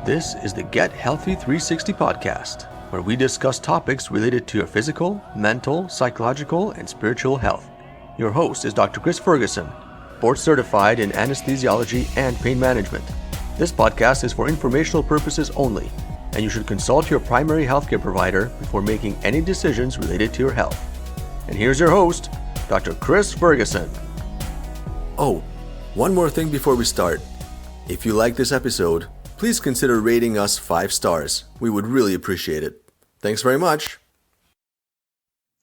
This is the Get Healthy 360 podcast, where we discuss topics related to your physical, mental, psychological, and spiritual health. Your host is Dr. Chris Ferguson, board certified in anesthesiology and pain management. This podcast is for informational purposes only, and you should consult your primary healthcare provider before making any decisions related to your health. And here's your host, Dr. Chris Ferguson. Oh, one more thing before we start. If you like this episode, please consider rating us 5 stars. We would really appreciate it. Thanks very much.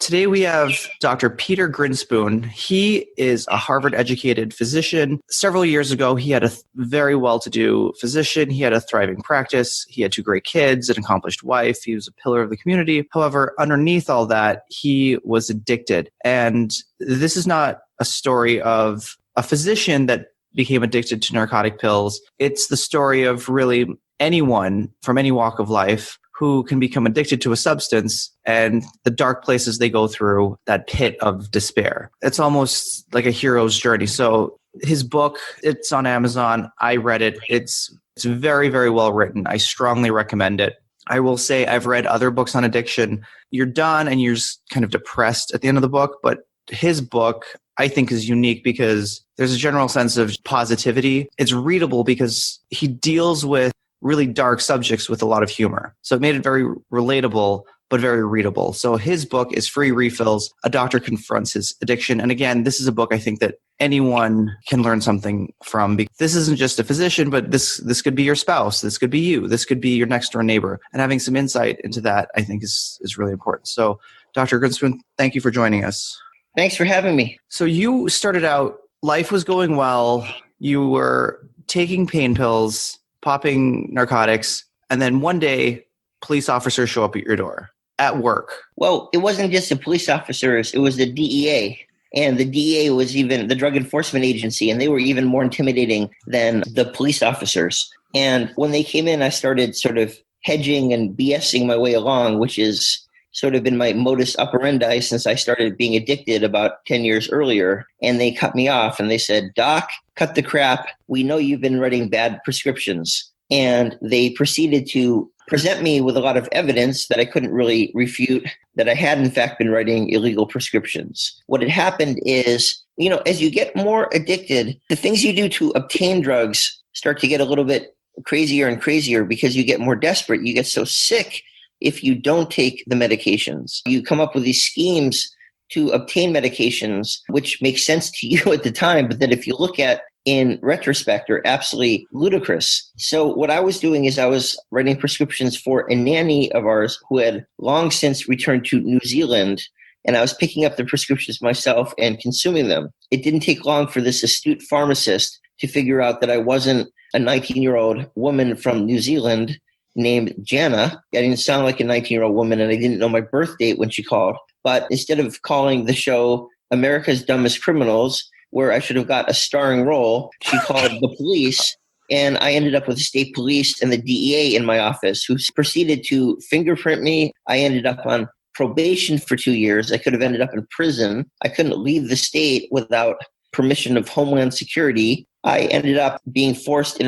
Today we have Dr. Peter Grinspoon. He is a Harvard-educated physician. Several years ago, he had a very well-to-do physician. He had a thriving practice. He had 2 great kids, an accomplished wife. He was a pillar of the community. However, underneath all that, he was addicted. And this is not a story of a physician that became addicted to narcotic pills. It's the story of really anyone from any walk of life who can become addicted to a substance and the dark places they go through, that pit of despair. It's almost like a hero's journey. So his book, it's on Amazon. I read it. It's very, very well written. I strongly recommend it. I will say I've read other books on addiction. You're done and you're just kind of depressed at the end of the book, but his book, I think, is unique because there's a general sense of positivity. It's readable because he deals with really dark subjects with a lot of humor. So it made it very relatable, but very readable. So his book is Free Refills. A Doctor Confronts His Addiction. And again, this is a book I think that anyone can learn something from. This isn't just a physician, but this could be your spouse. This could be you. This could be your next door neighbor. And having some insight into that, I think, is really important. So Dr. Grinspoon, thank you for joining us. Thanks for having me. So you started out, life was going well. You were taking pain pills, popping narcotics, and then one day, police officers show up at your door at work. Well, it wasn't just the police officers. It was the DEA. And the DEA was even the Drug Enforcement Agency, and they were even more intimidating than the police officers. And when they came in, I started sort of hedging and BSing my way along, which is sort of been my modus operandi since I started being addicted about 10 years earlier. And they cut me off and they said, "Doc, cut the crap. We know you've been writing bad prescriptions." And they proceeded to present me with a lot of evidence that I couldn't really refute that I had in fact been writing illegal prescriptions. What had happened is, as you get more addicted, the things you do to obtain drugs start to get a little bit crazier and crazier because you get more desperate. You get so sick if you don't take the medications. You come up with these schemes to obtain medications, which makes sense to you at the time, but then if you look at in retrospect are absolutely ludicrous. So what I was doing is I was writing prescriptions for a nanny of ours who had long since returned to New Zealand, and I was picking up the prescriptions myself and consuming them. It didn't take long for this astute pharmacist to figure out that I wasn't a 19-year-old woman from New Zealand named Jana. I didn't sound like a 19-year-old woman, and I didn't know my birth date when she called. But instead of calling the show America's Dumbest Criminals, where I should have got a starring role, she called the police, and I ended up with the state police and the DEA in my office, who proceeded to fingerprint me. I ended up on probation for 2 years. I could have ended up in prison. I couldn't leave the state without permission of Homeland Security. I ended up being forced in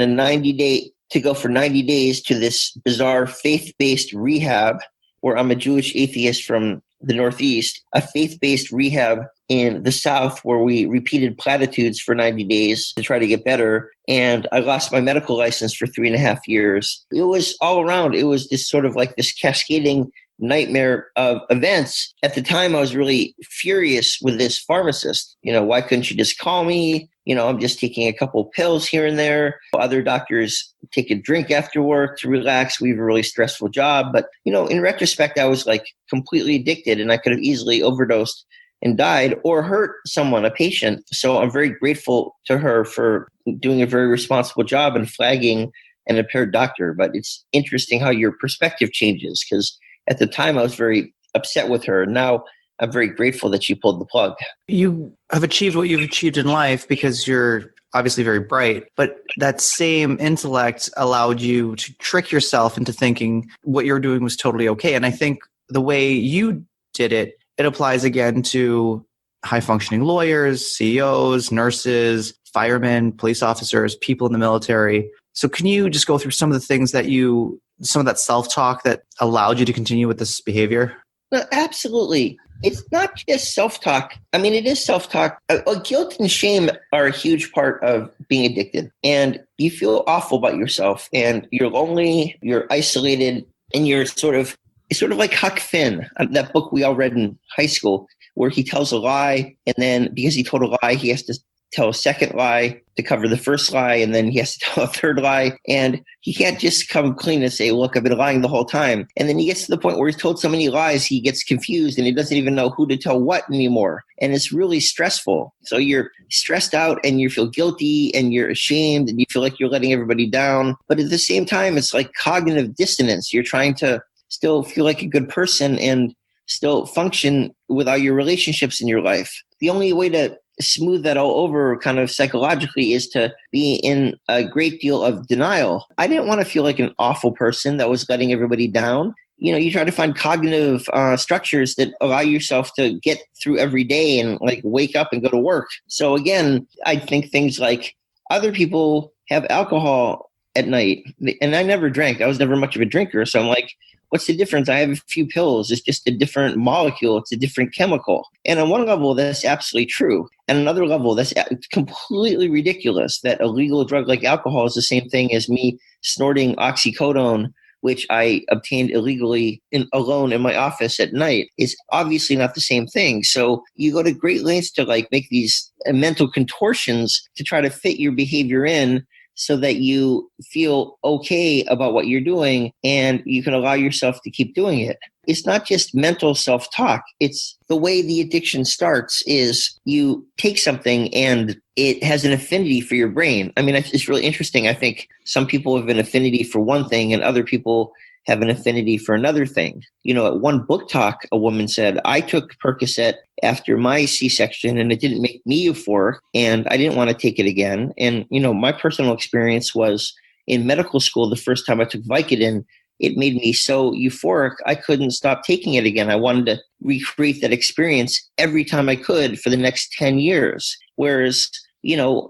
to go for 90 days to this bizarre faith-based rehab where I'm a Jewish atheist from the Northeast, a faith-based rehab in the South where we repeated platitudes for 90 days to try to get better. And I lost my medical license for 3.5 years. It was all around. It was this sort of like this cascading nightmare of events. At the time, I was really furious with this pharmacist. Why couldn't you just call me? I'm just taking a couple pills here and there. Other doctors take a drink after work to relax. We have a really stressful job. But, in retrospect, I was like completely addicted and I could have easily overdosed and died or hurt someone, a patient. So I'm very grateful to her for doing a very responsible job and flagging an impaired doctor. But it's interesting how your perspective changes because at the time I was very upset with her. Now I'm very grateful that she pulled the plug. You have achieved what you've achieved in life because you're obviously very bright, but that same intellect allowed you to trick yourself into thinking what you're doing was totally okay. And I think the way you did it, it applies again to high-functioning lawyers, CEOs, nurses, firemen, police officers, people in the military. So can you just go through some of the things some of that self-talk that allowed you to continue with this behavior? Well, absolutely. It's not just self-talk. I mean, it is self-talk. Guilt and shame are a huge part of being addicted. And you feel awful about yourself, and you're lonely, you're isolated, and you're it's sort of like Huck Finn, that book we all read in high school, where he tells a lie, and then because he told a lie, he has to tell a second lie to cover the first lie, and then he has to tell a third lie. And he can't just come clean and say, look, I've been lying the whole time. And then he gets to the point where he's told so many lies, he gets confused and he doesn't even know who to tell what anymore. And it's really stressful. So you're stressed out and you feel guilty and you're ashamed and you feel like you're letting everybody down. But at the same time, it's like cognitive dissonance. You're trying to still feel like a good person and still function with all your relationships in your life. The only way to smooth that all over kind of psychologically is to be in a great deal of denial. I didn't want to feel like an awful person that was letting everybody down. You try to find cognitive structures that allow yourself to get through every day and like wake up and go to work. So again, I think things like other people have alcohol at night, and I never drank. I was never much of a drinker. So I'm like, what's the difference? I have a few pills. It's just a different molecule. It's a different chemical. And on one level, that's absolutely true. And another level, that's completely ridiculous that a legal drug like alcohol is the same thing as me snorting oxycodone, which I obtained illegally alone in my office at night, is obviously not the same thing. So you go to great lengths to like make these mental contortions to try to fit your behavior in so that you feel okay about what you're doing and you can allow yourself to keep doing it. It's not just mental self-talk. It's the way the addiction starts is you take something and it has an affinity for your brain. I mean, it's really interesting. I think some people have an affinity for one thing and other people have an affinity for another thing. At one book talk, a woman said, I took Percocet after my C-section and it didn't make me euphoric and I didn't want to take it again. And, my personal experience was in medical school, the first time I took Vicodin, it made me so euphoric, I couldn't stop taking it again. I wanted to recreate that experience every time I could for the next 10 years. Whereas,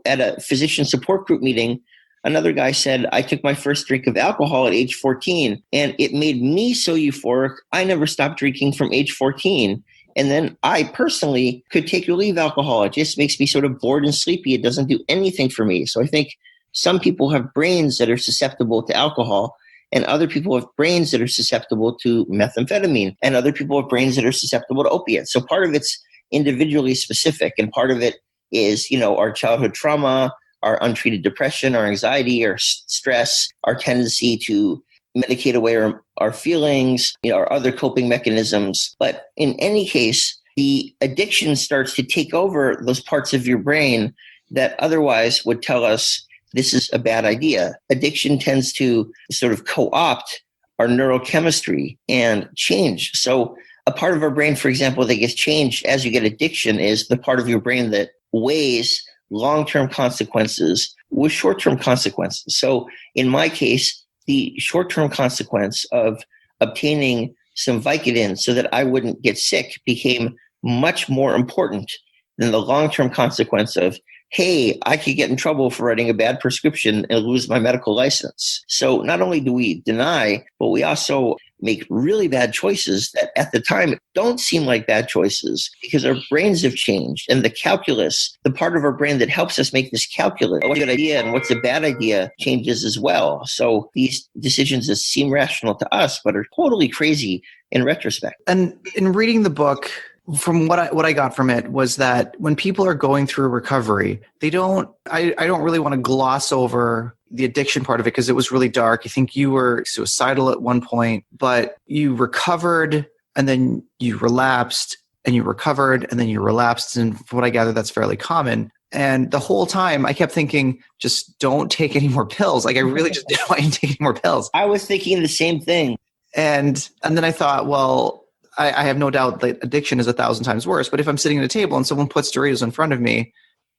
at a physician support group meeting, another guy said, I took my first drink of alcohol at age 14 and it made me so euphoric, I never stopped drinking from age 14. And then I personally could take or leave alcohol. It just makes me sort of bored and sleepy. It doesn't do anything for me. So I think some people have brains that are susceptible to alcohol and other people have brains that are susceptible to methamphetamine and other people have brains that are susceptible to opiates. So part of it's individually specific and part of it is, our childhood trauma, our untreated depression, our anxiety, our stress, our tendency to medicate away our feelings, our other coping mechanisms. But in any case, the addiction starts to take over those parts of your brain that otherwise would tell us this is a bad idea. Addiction tends to sort of co-opt our neurochemistry and change. So a part of our brain, for example, that gets changed as you get addiction is the part of your brain that weighs long-term consequences with short-term consequences. So in my case, the short-term consequence of obtaining some Vicodin so that I wouldn't get sick became much more important than the long-term consequence of, hey, I could get in trouble for writing a bad prescription and lose my medical license. So not only do we deny, but we also make really bad choices that at the time don't seem like bad choices because our brains have changed. And the calculus, the part of our brain that helps us make this calculus, what's a good idea and what's a bad idea, changes as well. So these decisions that seem rational to us, but are totally crazy in retrospect. And in reading the book, from what I got from it was that when people are going through recovery, I don't really want to gloss over the addiction part of it because it was really dark. I think you were suicidal at one point, but you recovered and then you relapsed and you recovered and then you relapsed. And from what I gather, that's fairly common. And the whole time I kept thinking, just don't take any more pills. Like I really just didn't want you to take any more pills. I was thinking the same thing. And then I thought, well, I have no doubt that addiction is 1,000 times worse. But if I'm sitting at a table and someone puts Doritos in front of me,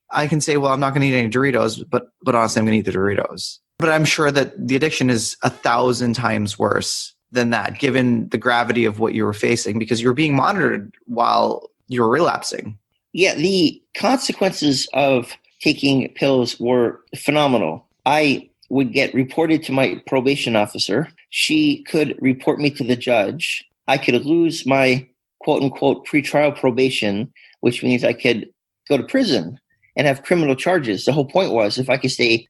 I can say, well, I'm not going to eat any Doritos, but honestly, I'm going to eat the Doritos. But I'm sure that the addiction is 1,000 times worse than that, given the gravity of what you were facing, because you were being monitored while you were relapsing. Yeah, the consequences of taking pills were phenomenal. I would get reported to my probation officer. She could report me to the judge. I could lose my quote unquote pretrial probation, which means I could go to prison and have criminal charges. The whole point was if I could stay,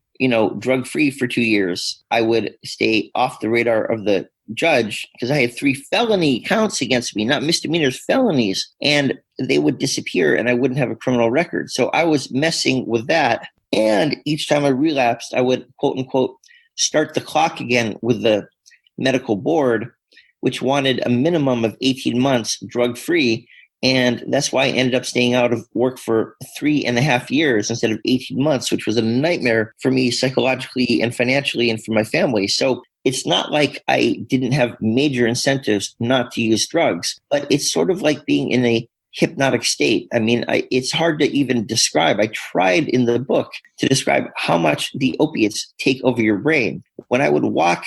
drug free for 2 years, I would stay off the radar of the judge because I had 3 felony counts against me, not misdemeanors, felonies, and they would disappear and I wouldn't have a criminal record. So I was messing with that. And each time I relapsed, I would quote unquote start the clock again with the medical board, which wanted a minimum of 18 months drug free. And that's why I ended up staying out of work for 3.5 years instead of 18 months, which was a nightmare for me psychologically and financially and for my family. So it's not like I didn't have major incentives not to use drugs, but it's sort of like being in a hypnotic state. I mean, it's hard to even describe. I tried in the book to describe how much the opiates take over your brain. When I would walk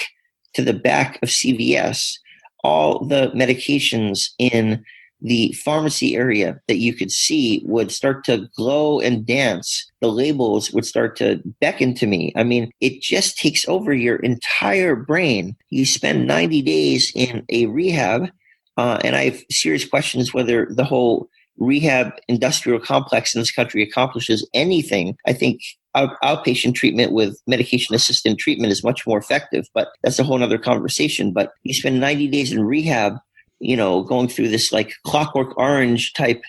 to the back of CVS, all the medications in the pharmacy area that you could see would start to glow and dance. The labels would start to beckon to me. I mean, it just takes over your entire brain. You spend 90 days in a rehab, and I have serious questions whether the whole rehab industrial complex in this country accomplishes anything. I think outpatient treatment with medication-assisted treatment is much more effective, but that's a whole other conversation. But you spend 90 days in rehab, going through this like Clockwork Orange type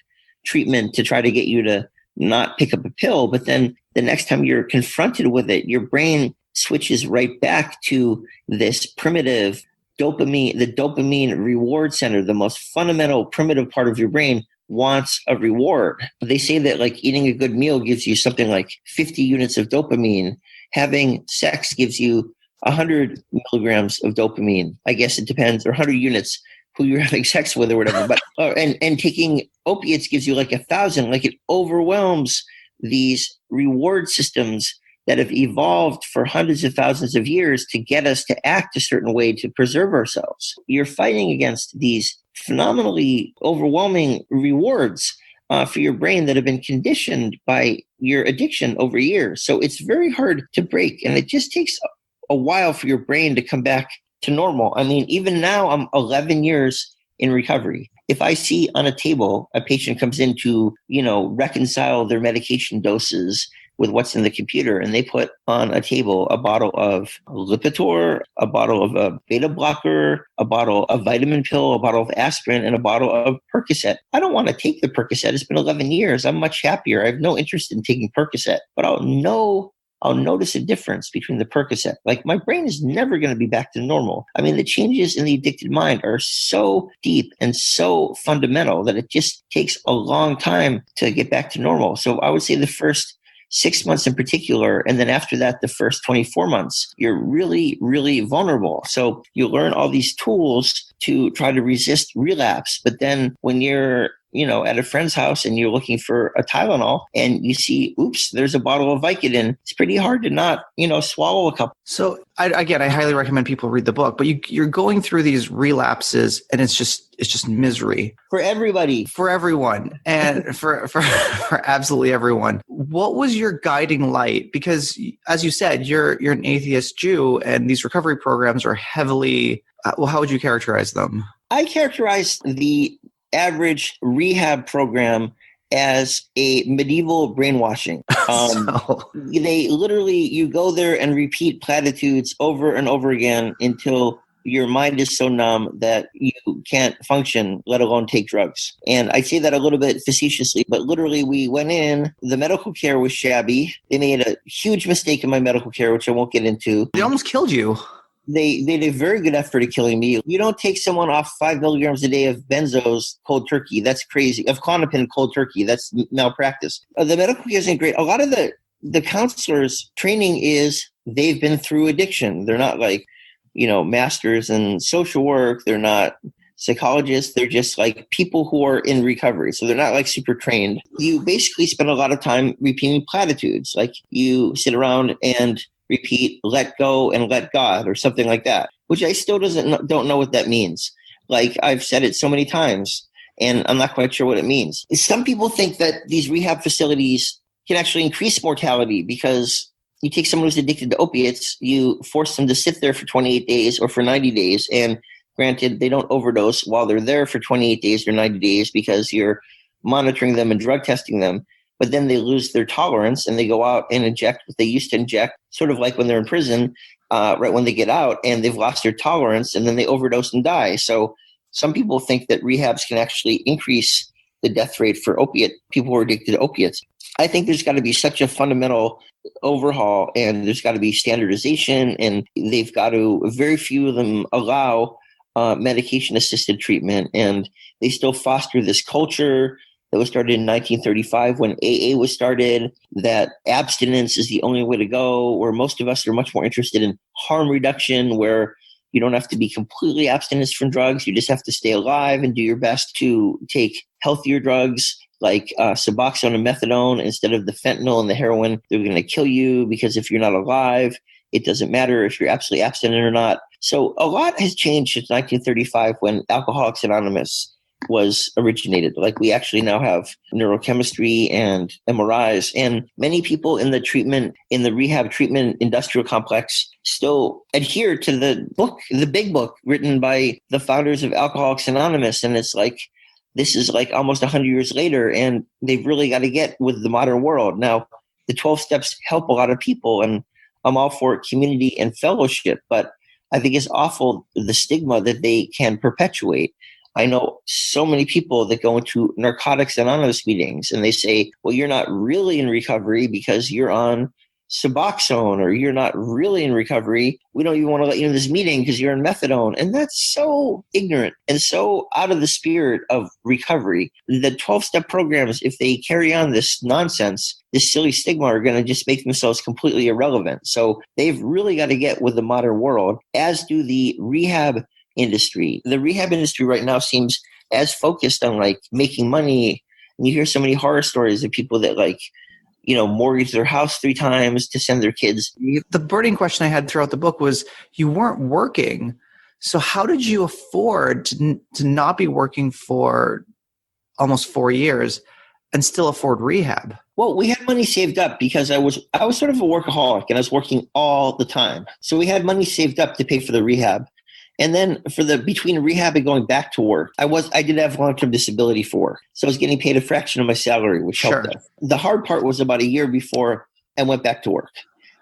treatment to try to get you to not pick up a pill. But then the next time you're confronted with it, your brain switches right back to this primitive dopamine, the dopamine reward center, the most fundamental primitive part of your brain wants a reward. They say that like eating a good meal gives you something like 50 units of dopamine. Having sex gives you 100 milligrams of dopamine. I guess it depends, or 100 units who you're having sex with or whatever. But and taking opiates gives you like 1,000. Like it overwhelms these reward systems that have evolved for hundreds of thousands of years to get us to act a certain way to preserve ourselves. You're fighting against these phenomenally overwhelming rewards for your brain that have been conditioned by your addiction over years. So it's very hard to break, and it just takes a while for your brain to come back to normal. I mean, even now I'm 11 years in recovery. If I see on a table a patient comes in to, reconcile their medication doses with what's in the computer, and they put on a table a bottle of Lipitor, a bottle of a beta blocker, a bottle of vitamin pill, a bottle of aspirin, and a bottle of Percocet. I don't want to take the Percocet. It's been 11 years. I'm much happier. I have no interest in taking Percocet, but I'll notice a difference between the Percocet. Like my brain is never going to be back to normal. I mean, the changes in the addicted mind are so deep and so fundamental that it just takes a long time to get back to normal. So I would say the first 6 months in particular, and then after that, the first 24 months, you're really, really vulnerable. So you learn all these tools to try to resist relapse. But then when you're at a friend's house and you're looking for a Tylenol and you see, oops, there's a bottle of Vicodin, it's pretty hard to not, swallow a couple. So I highly recommend people read the book, but you're going through these relapses and it's just misery. For everybody. For everyone. And for absolutely everyone. What was your guiding light? Because as you said, you're an atheist Jew and these recovery programs are heavily, how would you characterize them? I characterize the average rehab program as a medieval brainwashing. They literally, you go there and repeat platitudes over and over again until your mind is so numb that you can't function, let alone take drugs. And I say that a little bit facetiously, but literally we went in, the medical care was shabby. They made a huge mistake in my medical care, which I won't get into. They almost killed you. They did a very good effort at killing me. You don't take someone off 5 milligrams a day of benzos cold turkey. That's crazy. Of Klonopin cold turkey. That's malpractice. The medical care isn't great. A lot of the counselors' training is they've been through addiction. They're not like, masters in social work. They're not psychologists. They're just like people who are in recovery. So they're not like super trained. You basically spend a lot of time repeating platitudes. Like you sit around and repeat, let go and let God or something like that, which I still don't know what that means. Like I've said it so many times and I'm not quite sure what it means. Some people think that these rehab facilities can actually increase mortality because you take someone who's addicted to opiates, you force them to sit there for 28 days or for 90 days. And granted, they don't overdose while they're there for 28 days or 90 days because you're monitoring them and drug testing them. But then they lose their tolerance and they go out and inject what they used to inject, sort of like when they're in prison, right when they get out, and they've lost their tolerance and then they overdose and die. So some people think that rehabs can actually increase the death rate for people who are addicted to opiates. I think there's got to be such a fundamental overhaul, and there's got to be standardization, and they've got to, very few of them allow medication-assisted treatment, and they still foster this culture that was started in 1935 when AA was started, that abstinence is the only way to go, where most of us are much more interested in harm reduction, where you don't have to be completely abstinent from drugs. You just have to stay alive and do your best to take healthier drugs like suboxone and methadone instead of the fentanyl and the heroin. They're going to kill you because if you're not alive, it doesn't matter if you're absolutely abstinent or not. So a lot has changed since 1935 when Alcoholics Anonymous was originated. Like, we actually now have neurochemistry and MRIs, and many people in the rehab treatment industrial complex still adhere to the big book written by the founders of Alcoholics Anonymous. And it's like, this is like almost 100 years later, and they've really got to get with the modern world. Now, the 12 steps help a lot of people, and I'm all for community and fellowship, but I think it's awful the stigma that they can perpetuate. I know so many people that go into Narcotics Anonymous meetings and they say, well, you're not really in recovery because you're on suboxone, or you're not really in recovery. We don't even want to let you in this meeting because you're on methadone. And that's so ignorant and so out of the spirit of recovery. The 12-step programs, if they carry on this nonsense, this silly stigma, are going to just make themselves completely irrelevant. So they've really got to get with the modern world, as do the rehab industry. The rehab industry right now seems as focused on like making money. And you hear so many horror stories of people that mortgage their house 3 times to send their kids. The burning question I had throughout the book was, you weren't working. So how did you afford to not be working for almost 4 years and still afford rehab? Well, we had money saved up because I was sort of a workaholic and I was working all the time. So we had money saved up to pay for the rehab. And then between rehab and going back to work, I did have long-term disability for work. So I was getting paid a fraction of my salary, which helped us. The hard part was about a year before I went back to work,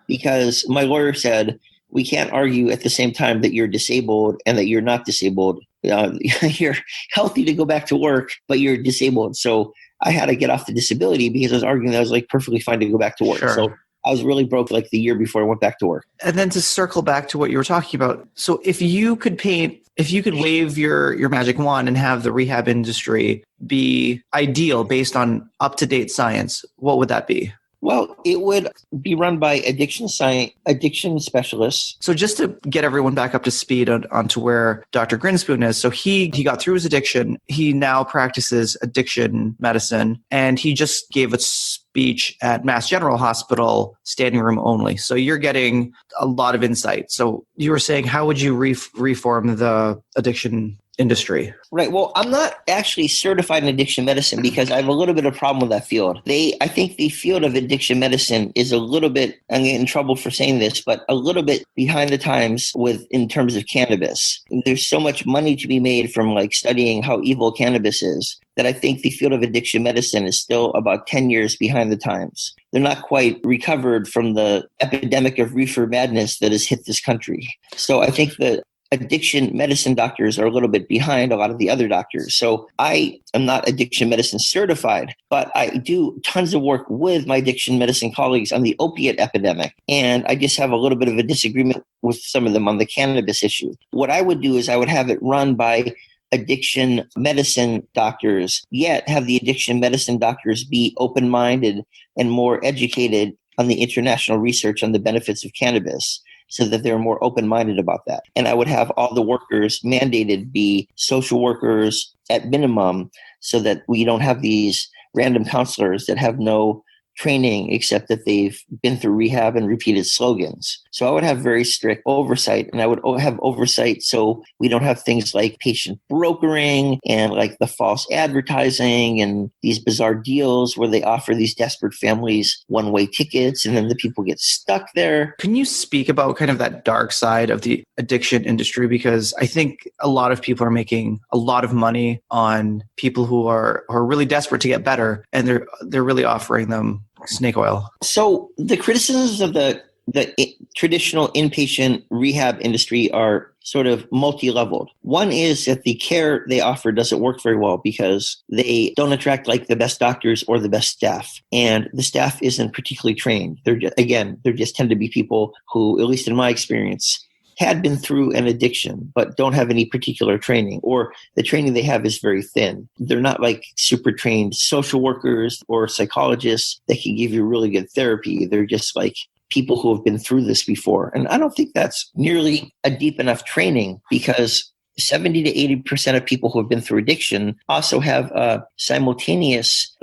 because my lawyer said, we can't argue at the same time that you're disabled and that you're not disabled. You're healthy to go back to work, but you're disabled. So I had to get off the disability because I was arguing that I was like perfectly fine to go back to work. Sure. So I was really broke like the year before I went back to work. And then to circle back to what you were talking about. So if you could wave your magic wand and have the rehab industry be ideal based on up-to-date science, what would that be? Well, it would be run by addiction specialists. So just to get everyone back up to speed onto where Dr. Grinspoon is. So he got through his addiction. He now practices addiction medicine, and he just gave a speech at Mass General Hospital, standing room only. So you're getting a lot of insight. So you were saying, how would you reform the addiction industry? Right. Well, I'm not actually certified in addiction medicine because I have a little bit of problem with that field. I think the field of addiction medicine is a little bit, I'm getting in trouble for saying this, but a little bit behind the times in terms of cannabis. There's so much money to be made from like studying how evil cannabis is that I think the field of addiction medicine is still about 10 years behind the times. They're not quite recovered from the epidemic of reefer madness that has hit this country. So I think that addiction medicine doctors are a little bit behind a lot of the other doctors. So I am not addiction medicine certified, but I do tons of work with my addiction medicine colleagues on the opiate epidemic. And I just have a little bit of a disagreement with some of them on the cannabis issue. What I would do is I would have it run by addiction medicine doctors, yet have the addiction medicine doctors be open-minded and more educated on the international research on the benefits of cannabis, so that they're more open-minded about that. And I would have all the workers mandated be social workers at minimum, so that we don't have these random counselors that have no training except that they've been through rehab and repeated slogans. So I would have very strict oversight, and I would have oversight so we don't have things like patient brokering and like the false advertising and these bizarre deals where they offer these desperate families one-way tickets and then the people get stuck there. Can you speak about kind of that dark side of the addiction industry? Because I think a lot of people are making a lot of money on people who are really desperate to get better, and they're really offering them snake oil. So the criticisms of the traditional inpatient rehab industry are sort of multi-leveled. One is that the care they offer doesn't work very well because they don't attract like the best doctors or the best staff. And the staff isn't particularly trained. There just tend to be people who, at least in my experience, had been through an addiction, but don't have any particular training, or the training they have is very thin. They're not like super trained social workers or psychologists that can give you really good therapy. They're just like people who have been through this before. And I don't think that's nearly a deep enough training, because 70 to 80% of people who have been through addiction also have simultaneous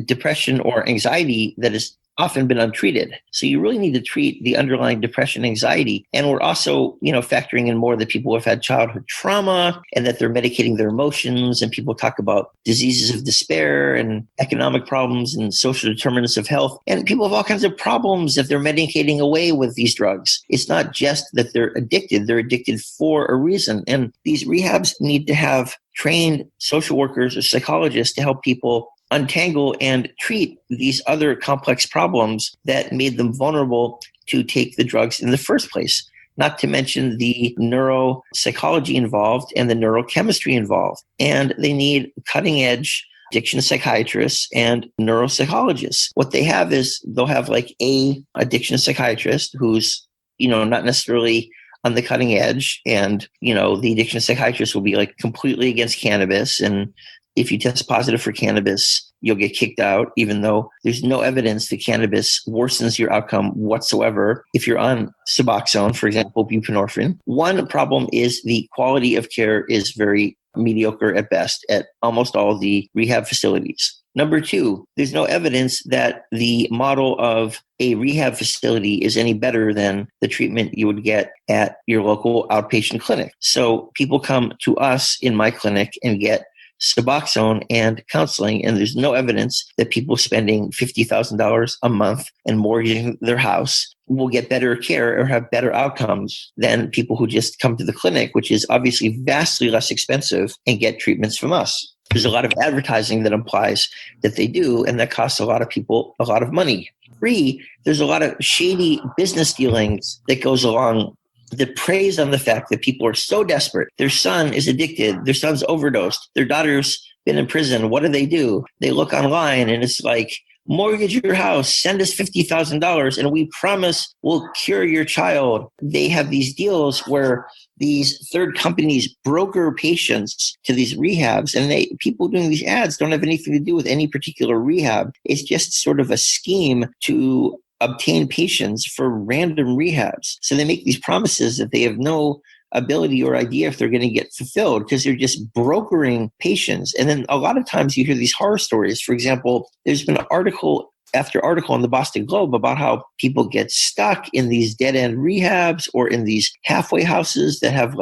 depression or anxiety that is often been untreated. So you really need to treat the underlying depression, anxiety. And we're also, factoring in more that people have had childhood trauma and that they're medicating their emotions. And people talk about diseases of despair and economic problems and social determinants of health. And people have all kinds of problems if they're medicating away with these drugs. It's not just that they're addicted for a reason. And these rehabs need to have trained social workers or psychologists to help people untangle and treat these other complex problems that made them vulnerable to take the drugs in the first place. Not to mention the neuropsychology involved and the neurochemistry involved. And they need cutting edge addiction psychiatrists and neuropsychologists. What they have is they'll have like a addiction psychiatrist who's, not necessarily on the cutting edge. And, the addiction psychiatrist will be like completely against cannabis. And if you test positive for cannabis, you'll get kicked out, even though there's no evidence that cannabis worsens your outcome whatsoever. If you're on suboxone, for example, buprenorphine, one problem is the quality of care is very mediocre at best at almost all of the rehab facilities. Number two, there's no evidence that the model of a rehab facility is any better than the treatment you would get at your local outpatient clinic. So people come to us in my clinic and get suboxone and counseling, and there's no evidence that people spending $50,000 a month and mortgaging their house will get better care or have better outcomes than people who just come to the clinic, which is obviously vastly less expensive, and get treatments from us. There's a lot of advertising that implies that they do, and that costs a lot of people a lot of money. Three, there's a lot of shady business dealings that goes along that preys on the fact that people are so desperate. Their son is addicted. Their son's overdosed. Their daughter's been in prison. What do? They look online and it's like, mortgage your house, send us $50,000 and we promise we'll cure your child. They have these deals where these third companies broker patients to these rehabs, and people doing these ads don't have anything to do with any particular rehab. It's just sort of a scheme to obtain patients for random rehabs. So they make these promises that they have no ability or idea if they're going to get fulfilled, because they're just brokering patients. And then a lot of times you hear these horror stories. For example, there's been article after article in the Boston Globe about how people get stuck in these dead-end rehabs or in these halfway houses that have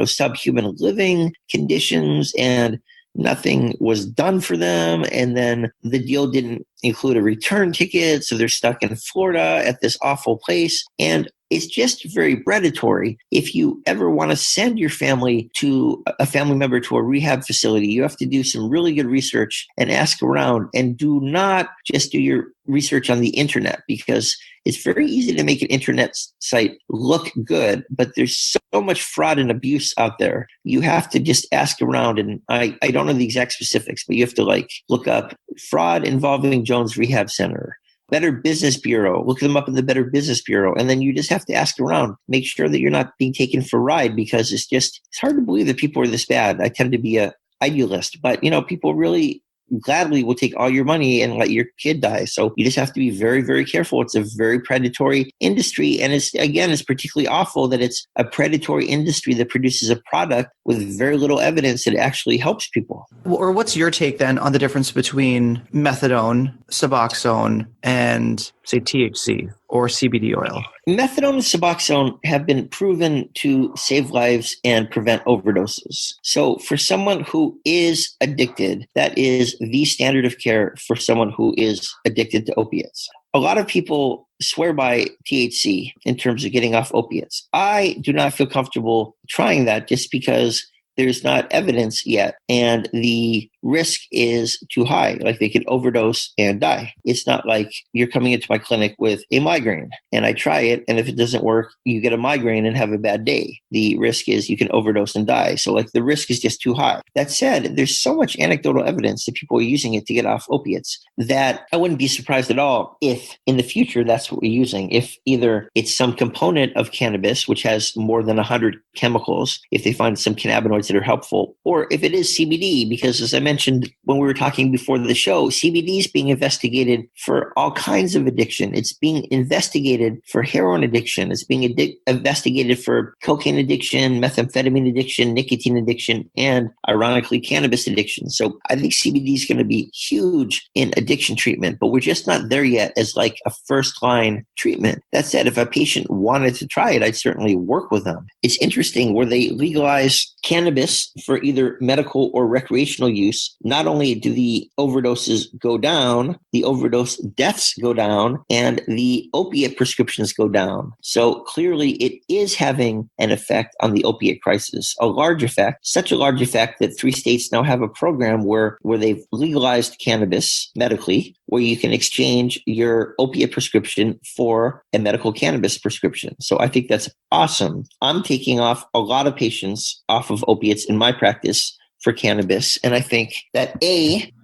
subhuman living conditions, and nothing was done for them. And then the deal didn't include a return ticket. So they're stuck in Florida at this awful place. And it's just very predatory. If you ever want to send your family to a family member to a rehab facility, you have to do some really good research and ask around, and do not just do your research on the internet, because it's very easy to make an internet site look good, but there's so much fraud and abuse out there. You have to just ask around, and I don't know the exact specifics, but you have to look up fraud involving Jones Rehab Center, Better Business Bureau, look them up in the Better Business Bureau. And then you just have to ask around, make sure that you're not being taken for a ride, because it's hard to believe that people are this bad. I tend to be a idealist, but people really gladly will take all your money and let your kid die. So you just have to be very, very careful. It's a very predatory industry. And it's particularly awful that it's a predatory industry that produces a product with very little evidence that it actually helps people. Or what's your take then on the difference between methadone, suboxone, and say THC or CBD oil? Methadone and suboxone have been proven to save lives and prevent overdoses. So for someone who is addicted, that is the standard of care for someone who is addicted to opiates. A lot of people swear by THC in terms of getting off opiates. I do not feel comfortable trying that just because there's not evidence yet, and the risk is too high. Like they could overdose and die. It's not like you're coming into my clinic with a migraine and I try it, and if it doesn't work, you get a migraine and have a bad day. The risk is you can overdose and die. So like the risk is just too high. That said, there's so much anecdotal evidence that people are using it to get off opiates that I wouldn't be surprised at all if in the future that's what we're using. If either it's some component of cannabis, which has more than 100 chemicals, if they find some cannabinoids that are helpful, or if it is CBD, because as I mentioned when we were talking before the show, CBD is being investigated for all kinds of addiction. It's being investigated for heroin addiction. It's being investigated for cocaine addiction, methamphetamine addiction, nicotine addiction, and ironically, cannabis addiction. So I think CBD is going to be huge in addiction treatment, but we're just not there yet as like a first line treatment. That said, if a patient wanted to try it, I'd certainly work with them. It's interesting where they legalize cannabis for either medical or recreational use. Not only do the overdoses go down, the overdose deaths go down, and the opiate prescriptions go down. So clearly it is having an effect on the opiate crisis, a large effect, such a large effect that 3 states now have a program where they've legalized cannabis medically, where you can exchange your opiate prescription for a medical cannabis prescription. So I think that's awesome. I'm taking off a lot of patients off of opiates in my practice for cannabis. And I think that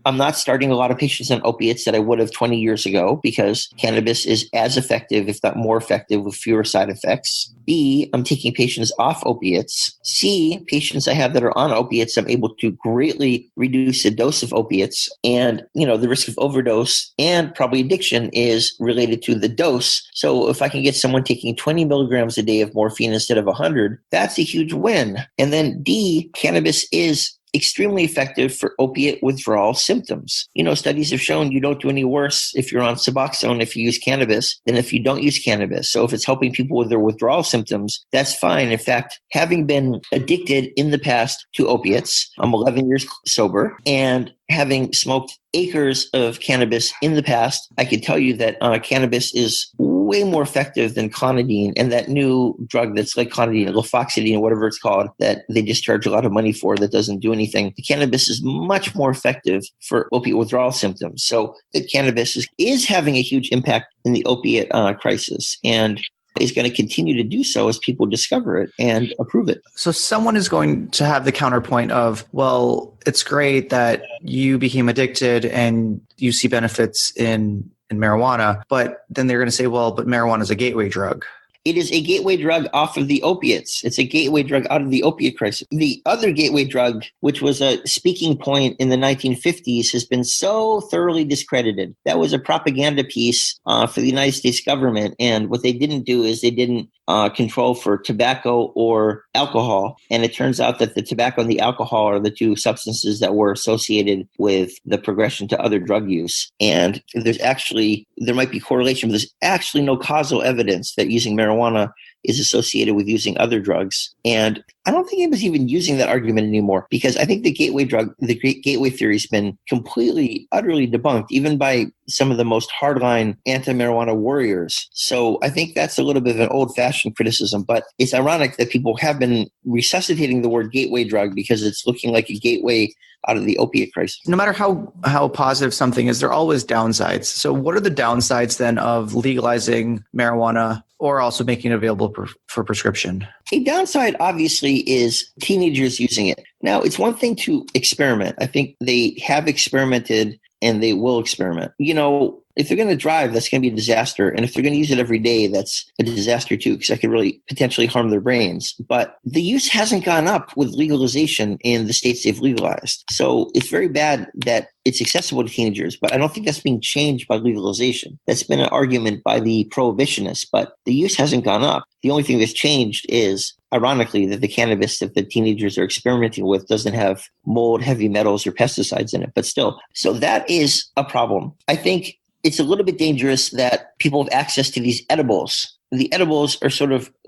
I'm not starting a lot of patients on opiates that I would have 20 years ago because cannabis is as effective, if not more effective, with fewer side effects. B, I'm taking patients off opiates. C, patients I have that are on opiates, I'm able to greatly reduce the dose of opiates. And, the risk of overdose and probably addiction is related to the dose. So if I can get someone taking 20 milligrams a day of morphine instead of 100, that's a huge win. And then D, cannabis is extremely effective for opiate withdrawal symptoms. Studies have shown you don't do any worse if you're on suboxone if you use cannabis than if you don't use cannabis. So if it's helping people with their withdrawal symptoms, that's fine. In fact, having been addicted in the past to opiates, I'm 11 years sober, and having smoked acres of cannabis in the past, I can tell you that cannabis is way more effective than clonidine, and that new drug that's like clonidine, lofloxacin, or whatever it's called, that they just charge a lot of money for that doesn't do anything. The cannabis is much more effective for opiate withdrawal symptoms. So the cannabis is having a huge impact in the opiate crisis, and is going to continue to do so as people discover it and approve it. So someone is going to have the counterpoint of, well, it's great that you became addicted and you see benefits in marijuana, but then they're going to say, well, but marijuana is a gateway drug. It is a gateway drug off of the opiates. It's a gateway drug out of the opiate crisis. The other gateway drug, which was a speaking point in the 1950s, has been so thoroughly discredited. That was a propaganda piece for the United States government. And what they didn't do is they didn't control for tobacco or alcohol. And it turns out that the tobacco and the alcohol are the two substances that were associated with the progression to other drug use. And there might be correlation, but there's actually no causal evidence that using marijuana is associated with using other drugs. And I don't think anybody's even using that argument anymore, because I think the gateway theory has been completely, utterly debunked, even by some of the most hardline anti-marijuana warriors. So I think that's a little bit of an old-fashioned criticism, but it's ironic that people have been resuscitating the word gateway drug because it's looking like a gateway out of the opiate crisis. No matter how positive something is, there are always downsides. So what are the downsides then of legalizing marijuana or also making it available for prescription? A downside, obviously, is teenagers using it. Now, it's one thing to experiment. I think they have experimented and they will experiment. If they're going to drive, that's going to be a disaster. And if they're going to use it every day, that's a disaster too, because that could really potentially harm their brains. But the use hasn't gone up with legalization in the states they've legalized. So it's very bad that it's accessible to teenagers, but I don't think that's being changed by legalization. That's been an argument by the prohibitionists, but the use hasn't gone up. The only thing that's changed is, ironically, that the cannabis that the teenagers are experimenting with doesn't have mold, heavy metals, or pesticides in it, but still. So that is a problem. I think it's a little bit dangerous that people have access to these edibles. The edibles are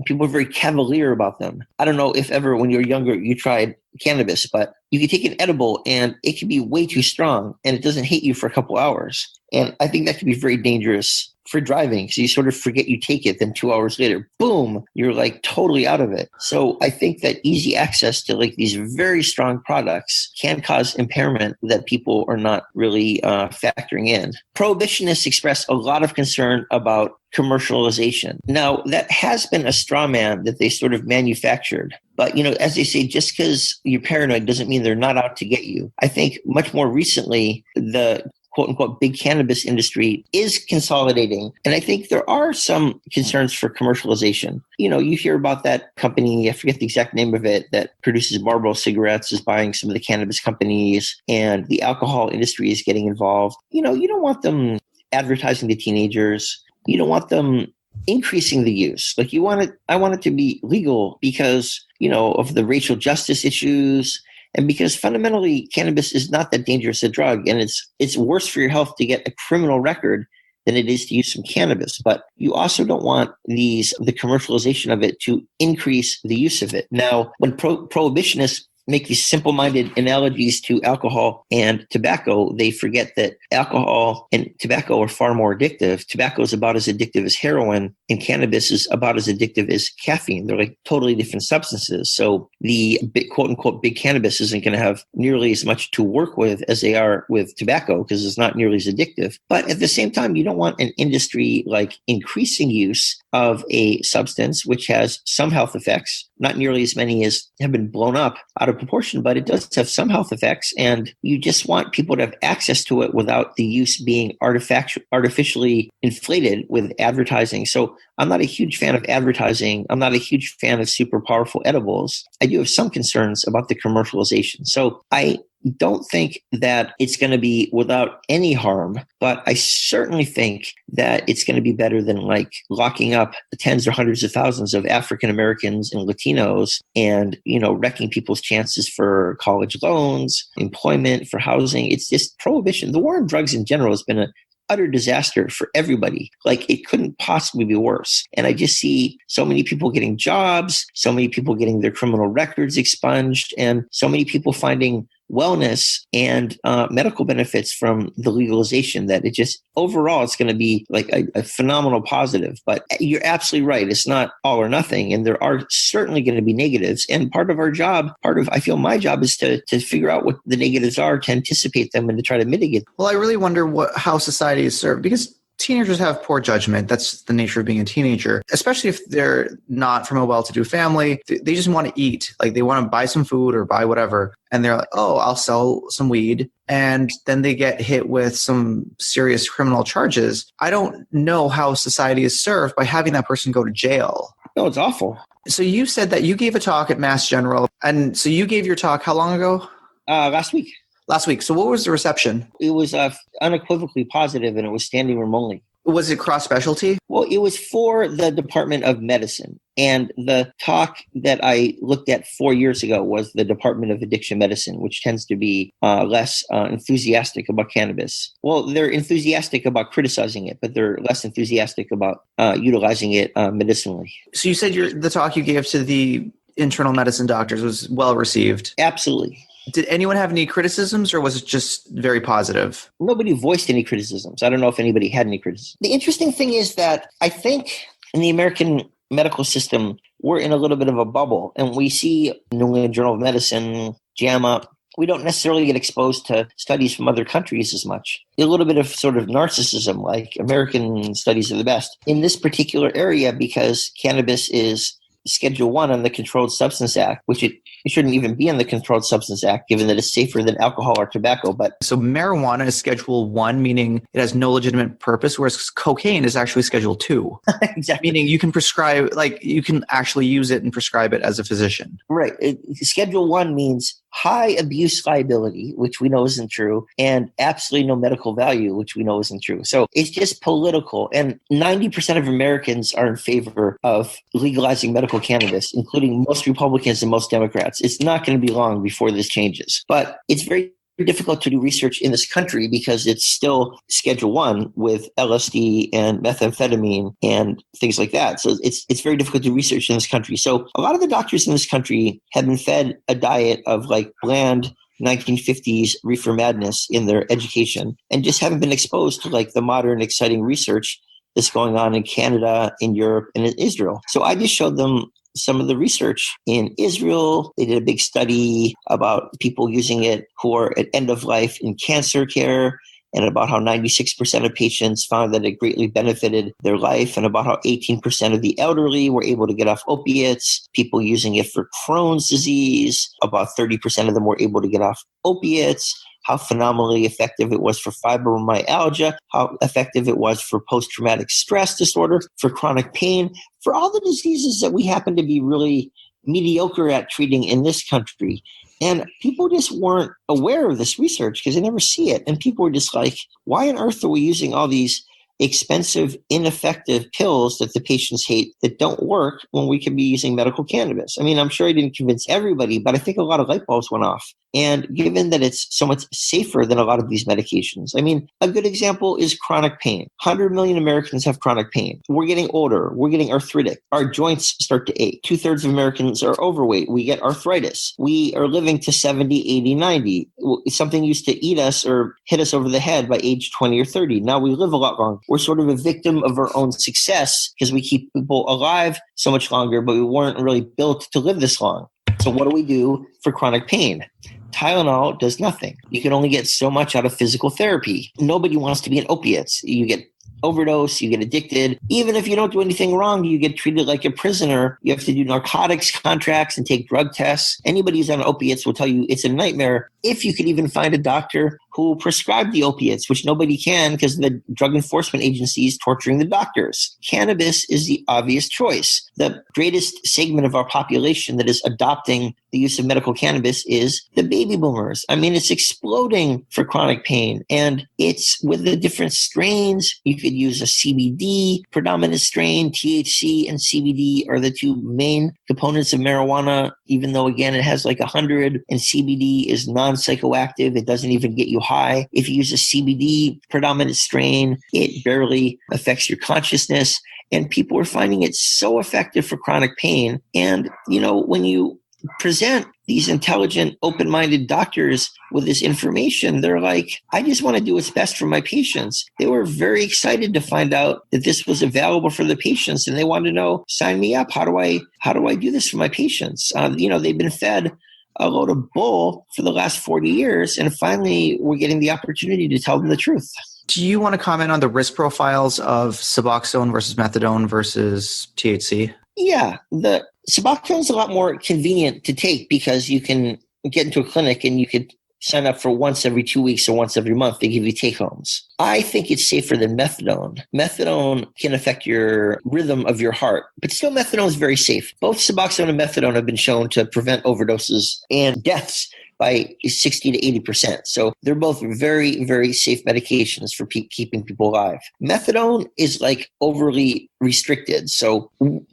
people are very cavalier about them. I don't know if ever when you were younger you tried cannabis, but you can take an edible and it can be way too strong and it doesn't hit you for a couple hours. And I think that can be very dangerous for driving. So you sort of forget you take it, then 2 hours later, boom, you're like totally out of it. So I think that easy access to like these very strong products can cause impairment that people are not really factoring in. Prohibitionists express a lot of concern about commercialization. Now, that has been a straw man that they sort of manufactured. But, as they say, just because you're paranoid doesn't mean they're not out to get you. I think much more recently, the quote unquote big cannabis industry is consolidating. And I think there are some concerns for commercialization. You hear about that company, I forget the exact name of it, that produces Marlboro cigarettes is buying some of the cannabis companies, and the alcohol industry is getting involved. You don't want them advertising to teenagers. You don't want them increasing the use. Like I want it to be legal because, of the racial justice issues. And because fundamentally, cannabis is not that dangerous a drug, and it's worse for your health to get a criminal record than it is to use some cannabis. But you also don't want the commercialization of it to increase the use of it. Now, when prohibitionists make these simple-minded analogies to alcohol and tobacco, they forget that alcohol and tobacco are far more addictive. Tobacco is about as addictive as heroin, and cannabis is about as addictive as caffeine. They're like totally different substances. So the quote-unquote big cannabis isn't going to have nearly as much to work with as they are with tobacco because it's not nearly as addictive. But at the same time, you don't want an industry like increasing use of a substance which has some health effects, not nearly as many as have been blown up out of proportion, but it does have some health effects, and you just want people to have access to it without the use being artificially inflated with advertising. So I'm not a huge fan of advertising. I'm not a huge fan of super powerful edibles. I do have some concerns about the commercialization. So I don't think that it's going to be without any harm, but I certainly think that it's going to be better than like locking up tens or hundreds of thousands of African Americans and Latinos and, wrecking people's chances for college loans, employment, for housing. It's just prohibition. The war on drugs in general has been an utter disaster for everybody. Like it couldn't possibly be worse. And I just see so many people getting jobs, so many people getting their criminal records expunged, and so many people finding wellness and medical benefits from the legalization that it just overall it's going to be like a phenomenal positive. But you're absolutely right. It's not all or nothing. And there are certainly going to be negatives. And I feel my job is to figure out what the negatives are, to anticipate them and to try to mitigate. Well, I really wonder how society is served, because teenagers have poor judgment. That's the nature of being a teenager, especially if they're not from a well-to-do family. They just want to eat. Like they want to buy some food or buy whatever. And they're like, oh, I'll sell some weed. And then they get hit with some serious criminal charges. I don't know how society is served by having that person go to jail. No, it's awful. So you said that you gave a talk at Mass General. And so you gave your talk how long ago? Last week. Last week. So what was the reception? It was unequivocally positive, and it was standing room only. Was it cross-specialty? Well, it was for the Department of Medicine. And the talk that I looked at 4 years ago was the Department of Addiction Medicine, which tends to be less enthusiastic about cannabis. Well, they're enthusiastic about criticizing it, but they're less enthusiastic about utilizing it medicinally. So you said the talk you gave to the internal medicine doctors was well received? Absolutely. Did anyone have any criticisms, or was it just very positive? Nobody voiced any criticisms. I don't know if anybody had any criticisms. The interesting thing is that I think in the American medical system, we're in a little bit of a bubble. And we see New England Journal of Medicine, JAMA. We don't necessarily get exposed to studies from other countries as much. A little bit of sort of narcissism, like American studies are the best. In this particular area, because cannabis is Schedule 1 on the Controlled Substance Act, which it shouldn't even be in the Controlled Substance Act, given that it's safer than alcohol or tobacco. But So marijuana is Schedule 1, meaning it has no legitimate purpose, whereas cocaine is actually Schedule 2. exactly. Meaning you can prescribe, you can actually use it and prescribe it as a physician. Right. Schedule 1 means high abuse liability, which we know isn't true, and absolutely no medical value, which we know isn't true. So it's just political. And 90% of Americans are in favor of legalizing medical cannabis, including most Republicans and most Democrats. It's not going to be long before this changes. But it's very difficult to do research in this country because it's still Schedule 1 with LSD and methamphetamine and things like that. So it's very difficult to do research in this country. So a lot of the doctors in this country have been fed a diet of like bland 1950s reefer madness in their education and just haven't been exposed to like the modern exciting research that's going on in Canada, in Europe, and in Israel. So I just showed them some of the research in Israel. They did a big study about people using it who are at end of life in cancer care, and about how 96% of patients found that it greatly benefited their life, and about how 18% of the elderly were able to get off opiates, people using it for Crohn's disease, about 30% of them were able to get off opiates, how phenomenally effective it was for fibromyalgia, how effective it was for post-traumatic stress disorder, for chronic pain, for all the diseases that we happen to be really mediocre at treating in this country. And people just weren't aware of this research because they never see it. And people were just like, why on earth are we using all these expensive, ineffective pills that the patients hate that don't work when we could be using medical cannabis? I mean, I'm sure I didn't convince everybody, but I think a lot of light bulbs went off. And given that it's so much safer than a lot of these medications, I mean, a good example is chronic pain. 100 million Americans have chronic pain. We're getting older. We're getting arthritic. Our joints start to ache. 2/3 of Americans are overweight. We get arthritis. We are living to 70, 80, 90. Something used to eat us or hit us over the head by age 20 or 30. Now we live a lot longer. We're sort of a victim of our own success because we keep people alive so much longer, but we weren't really built to live this long. So what do we do for chronic pain? Tylenol does nothing. You can only get so much out of physical therapy. Nobody wants to be on opiates. You get overdose, you get addicted. Even if you don't do anything wrong, you get treated like a prisoner. You have to do narcotics contracts and take drug tests. Anybody who's on opiates will tell you it's a nightmare if you could even find a doctor who will prescribe the opiates, which nobody can because the drug enforcement agency is torturing the doctors. Cannabis is the obvious choice. The greatest segment of our population that is adopting the use of medical cannabis is the baby boomers. I mean, it's exploding for chronic pain, and it's with the different strains. You could use a CBD predominant strain. THC and CBD are the two main components of marijuana, even though, again, it has like 100, and CBD is non-psychoactive. It doesn't even get you high. If you use a CBD predominant strain, it barely affects your consciousness. And people are finding it so effective for chronic pain. And, you know, when you present these intelligent, open-minded doctors with this information, they're like, I just want to do what's best for my patients. They were very excited to find out that this was available for the patients, and they wanted to know, sign me up. How do I do this for my patients? They've been fed a load of bull for the last 40 years, and finally we're getting the opportunity to tell them the truth. Do you want to comment on the risk profiles of suboxone versus methadone versus THC? Yeah, the suboxone is a lot more convenient to take because you can get into a clinic and you could sign up for once every 2 weeks or once every month. They give you take-homes. I think it's safer than methadone. Methadone can affect your rhythm of your heart, but still methadone is very safe. Both suboxone and methadone have been shown to prevent overdoses and deaths by 60 to 80%. So they're both very, very safe medications for keeping people alive. Methadone is like overly restricted. So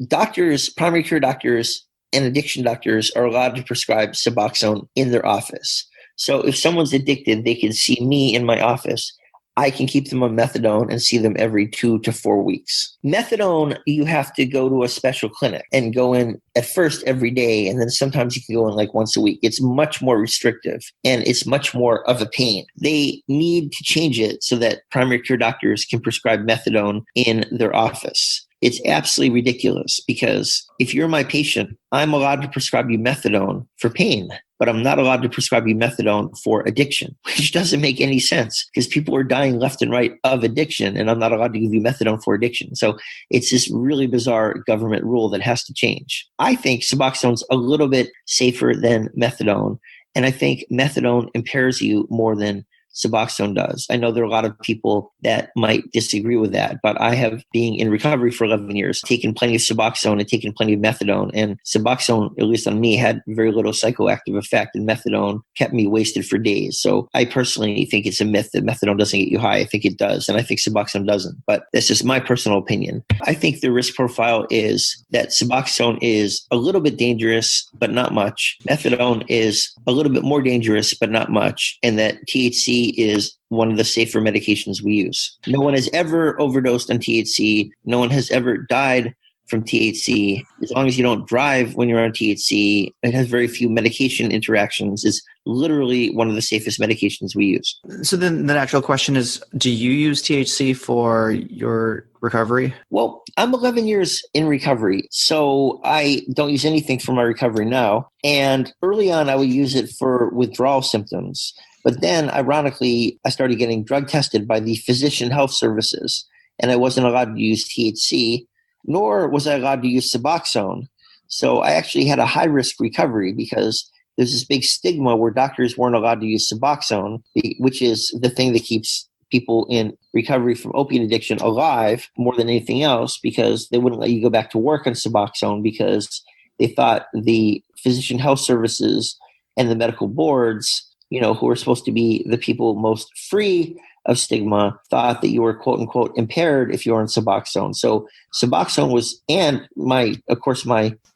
doctors, primary care doctors, and addiction doctors are allowed to prescribe suboxone in their office. So if someone's addicted, they can see me in my office. I can keep them on methadone and see them every 2 to 4 weeks. Methadone, you have to go to a special clinic and go in at first every day, and then sometimes you can go in like once a week. It's much more restrictive, and it's much more of a pain. They need to change it so that primary care doctors can prescribe methadone in their office. It's absolutely ridiculous because if you're my patient, I'm allowed to prescribe you methadone for pain. but I'm not allowed to prescribe you methadone for addiction, which doesn't make any sense because people are dying left and right of addiction, and I'm not allowed to give you methadone for addiction. So it's this really bizarre government rule that has to change. I think suboxone's a little bit safer than methadone, and I think methadone impairs you more than suboxone does. I know there are a lot of people that might disagree with that, but I have, being in recovery for 11 years, taken plenty of suboxone and taken plenty of methadone. And suboxone, at least on me, had very little psychoactive effect, and methadone kept me wasted for days. So I personally think it's a myth that methadone doesn't get you high. I think it does, and I think suboxone doesn't. But that's just my personal opinion. I think the risk profile is that suboxone is a little bit dangerous, but not much. Methadone is a little bit more dangerous, but not much. And that THC is one of the safer medications we use. No one has ever overdosed on THC. No one has ever died from THC. As long as you don't drive when you're on THC, it has very few medication interactions. It's literally one of the safest medications we use. So then the natural question is, do you use THC for your recovery? Well, I'm 11 years in recovery, so I don't use anything for my recovery now. And early on, I would use it for withdrawal symptoms. But then, ironically, I started getting drug tested by the physician health services, and I wasn't allowed to use THC, nor was I allowed to use suboxone. So I actually had a high-risk recovery because there's this big stigma where doctors weren't allowed to use suboxone, which is the thing that keeps people in recovery from opiate addiction alive more than anything else, because they wouldn't let you go back to work on suboxone because they thought the physician health services and the medical boards, who are supposed to be the people most free of stigma, thought that you were quote unquote impaired if you were on suboxone. So suboxone was, and my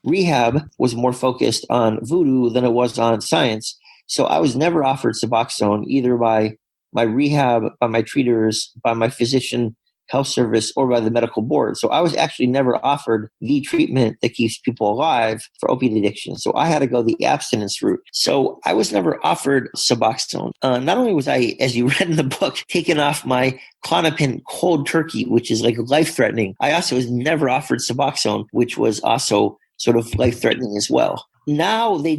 rehab was more focused on voodoo than it was on science. So I was never offered suboxone either by my rehab, by my treaters, by my physician health service, or by the medical board. So I was actually never offered the treatment that keeps people alive for opiate addiction. So I had to go the abstinence route. So I was never offered suboxone. Not only was I, as you read in the book, taken off my Klonopin cold turkey, which is like life-threatening, I also was never offered suboxone, which was also sort of life-threatening as well. Now they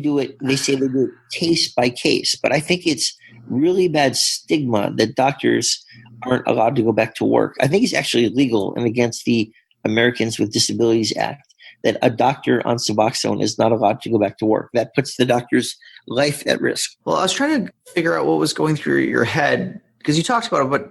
say they do it case by case, but I think it's really bad stigma that doctors aren't allowed to go back to work. I think it's actually illegal and against the Americans with Disabilities Act that a doctor on suboxone is not allowed to go back to work. That puts the doctor's life at risk. Well, I was trying to figure out what was going through your head, because you talked about it, but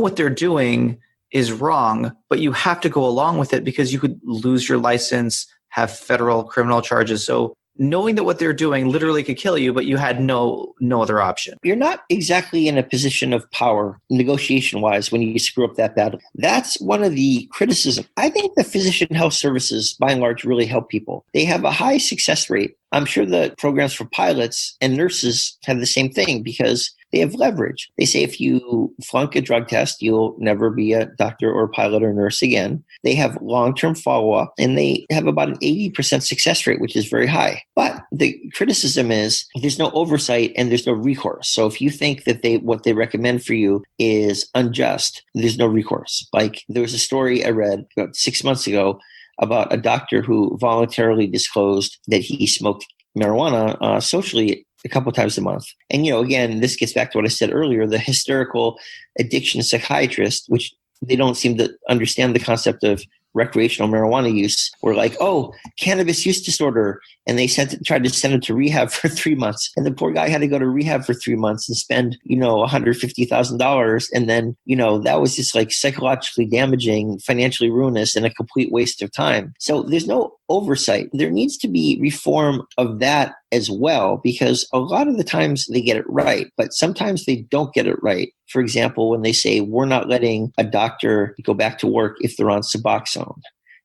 what they're doing is wrong, but you have to go along with it because you could lose your license, have federal criminal charges. So knowing that what they're doing literally could kill you, but you had no other option. You're not exactly in a position of power negotiation-wise when you screw up that badly. That's one of the criticisms. I think the physician health services, by and large, really help people. They have a high success rate. I'm sure the programs for pilots and nurses have the same thing because they have leverage. They say if you flunk a drug test, you'll never be a doctor or pilot or nurse again. They have long-term follow-up, and they have about an 80% success rate, which is very high. But the criticism is there's no oversight and there's no recourse. So if you think that what they recommend for you is unjust, there's no recourse. Like there was a story I read about 6 months ago about a doctor who voluntarily disclosed that he smoked marijuana socially a couple times a month. And, again, this gets back to what I said earlier, the hysterical addiction psychiatrist, which they don't seem to understand the concept of recreational marijuana use. Were like, oh, cannabis use disorder. And they tried to send him to rehab for 3 months. And the poor guy had to go to rehab for 3 months and spend, $150,000. And then, that was just like psychologically damaging, financially ruinous, and a complete waste of time. So there's no oversight. There needs to be reform of that as well, because a lot of the times they get it right, but sometimes they don't get it right. For example, when they say we're not letting a doctor go back to work if they're on suboxone.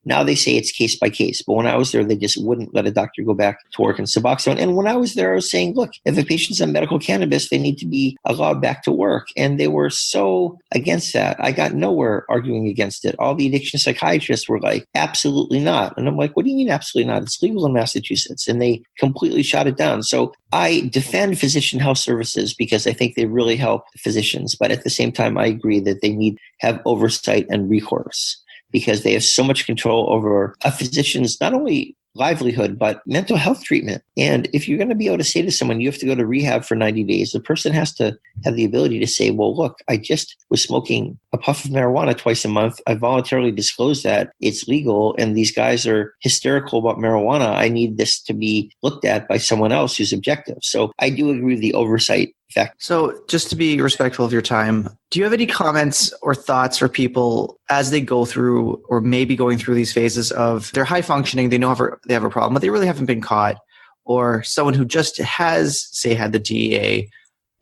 Now they say it's case by case, but when I was there, they just wouldn't let a doctor go back to work on suboxone. And when I was there, I was saying, look, if a patient's on medical cannabis, they need to be allowed back to work. And they were so against that. I got nowhere arguing against it. All the addiction psychiatrists were like, absolutely not. And I'm like, what do you mean absolutely not? It's legal in Massachusetts. And they completely shot it down. So I defend physician health services because I think they really help physicians. But at the same time, I agree that they need to have oversight and recourse, because they have so much control over a physician's not only livelihood, but mental health treatment. And if you're going to be able to say to someone, you have to go to rehab for 90 days, the person has to have the ability to say, well, look, I just was smoking a puff of marijuana twice a month. I voluntarily disclosed that. It's legal. And these guys are hysterical about marijuana. I need this to be looked at by someone else who's objective. So I do agree with the oversight fact. So just to be respectful of your time, do you have any comments or thoughts for people as they go through or maybe going through these phases of they're high functioning, they know they have a problem, but they really haven't been caught, or someone who just has, say, had the DEA